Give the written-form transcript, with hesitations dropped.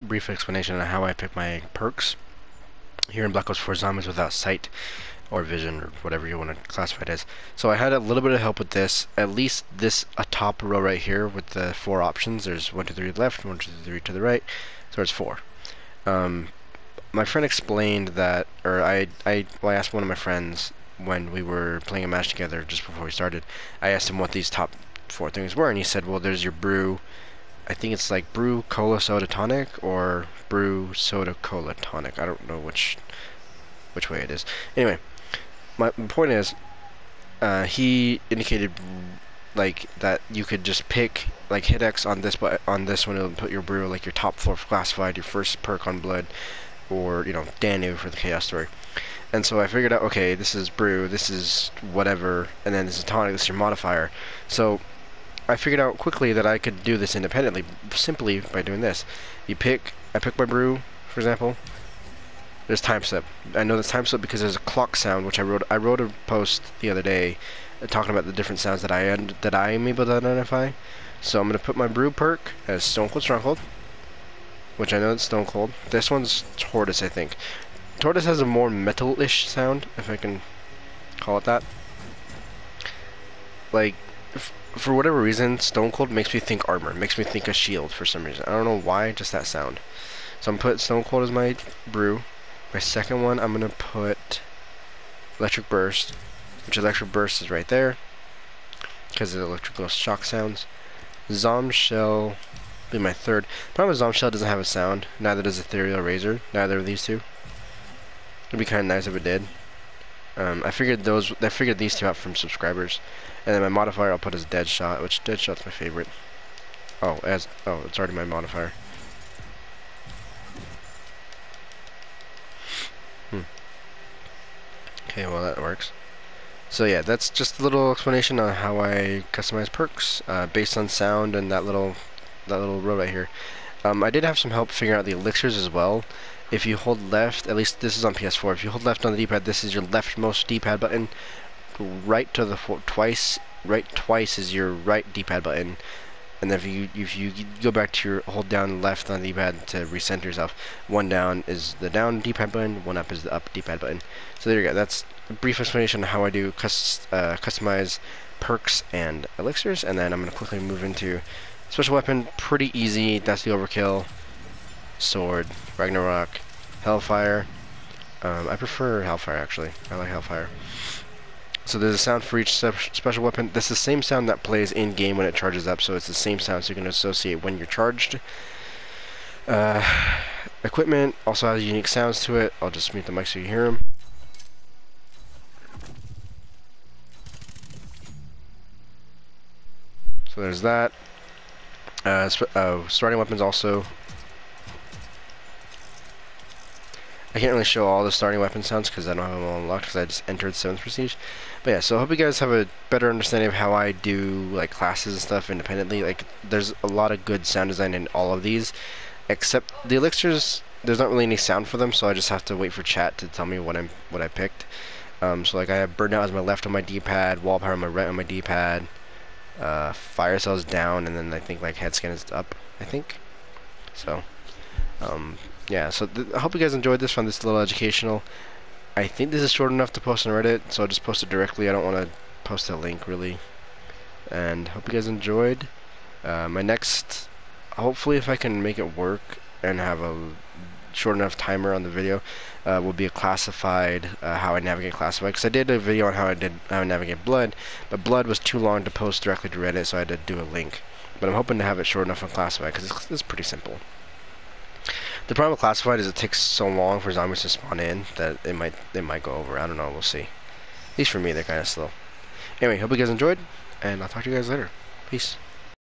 brief explanation on how I pick my perks here in Black Ops 4 Zombies without sight or vision or whatever you want to classify it as. So I had a little bit of help with this, at least this top row right here with the 4 options. There's 1, 2, 3 to the left, 1, 2, 3 to the right, so it's 4. My friend explained that, or I asked one of my friends when we were playing a match together just before we started. I asked him what these top 4 things were, and he said, well, there's your brew. I think it's like brew cola soda tonic or brew soda cola tonic. I don't know which way it is. Anyway, my point is, he indicated like that you could just pick like hit X on this, but on this one it'll put your brew like your top 4 classified, your first perk on blood, or Danu for the chaos story. And so I figured out, okay, this is brew, this is whatever, and then this is tonic, this is your modifier. So I figured out quickly that I could do this independently simply by doing this. I pick my brew, for example. There's time slip. I know there's time slip because there's a clock sound, which I wrote a post the other day talking about the different sounds that I am able to identify. So I'm gonna put my brew perk as Stone Cold Stronghold, which I know it's Stone Cold. This one's Tortoise, I think. Tortoise has a more metal-ish sound, if I can call it that. Like, for whatever reason, Stone Cold makes me think armor, makes me think a shield for some reason. I don't know why, just that sound. So I'm putting Stone Cold as my brew. My second one, I'm gonna put Electric Burst, which Electric Burst is right there because of the electrical shock sounds. Zombshell will be my third. Problem with Zombshell doesn't have a sound. Neither does Ethereal Razor. Neither of these two. It'd be kind of nice if it did. I figured these two out from subscribers. And then my modifier I'll put as Deadshot, which Deadshot's my favorite. Oh, it's already my modifier. Okay, well that works. So yeah, that's just a little explanation on how I customize perks based on sound and that little row right here. I did have some help figuring out the elixirs as well. If you hold left, at least this is on PS4, if you hold left on the D-pad, this is your leftmost D-pad button. Right twice is your right D-pad button. And then if you go back to your hold down left on the D-pad to recenter yourself, one down is the down D-pad button, one up is the up D-pad button. So there you go. That's a brief explanation on how I do customize perks and elixirs, and then I'm going to quickly move into special weapon. Pretty easy. That's the overkill. Sword, Ragnarok, Hellfire. I prefer Hellfire actually. I like Hellfire. So there's a sound for each special weapon. This is the same sound that plays in game when it charges up, so it's the same sound so you can associate when you're charged. Equipment also has unique sounds to it. I'll just mute the mic so you hear them. So there's that. Starting weapons also. I can't really show all the starting weapon sounds because I don't have them all unlocked because I just entered 7th Prestige. But yeah, so I hope you guys have a better understanding of how I do like classes and stuff independently. Like, there's a lot of good sound design in all of these, except the elixirs. There's not really any sound for them, so I just have to wait for chat to tell me what I picked. So like I have Burnout as my left on my D-pad, Wall Power on my right on my D-pad, Fire Cells down, and then I think like Head Scan is up. I think. So. Yeah, so I hope you guys enjoyed this, found this a little educational. I think this is short enough to post on Reddit, so I'll just post it directly. I don't want to post a link, really. And hope you guys enjoyed. My next, hopefully if I can make it work and have a short enough timer on the video, will be a classified, how I navigate classified. Because I did a video on how I navigate Blood, but Blood was too long to post directly to Reddit, so I had to do a link. But I'm hoping to have it short enough on classified, because it's pretty simple. The problem with classified is it takes so long for zombies to spawn in that they might go over. I don't know. We'll see. At least for me, they're kind of slow. Anyway, hope you guys enjoyed, and I'll talk to you guys later. Peace.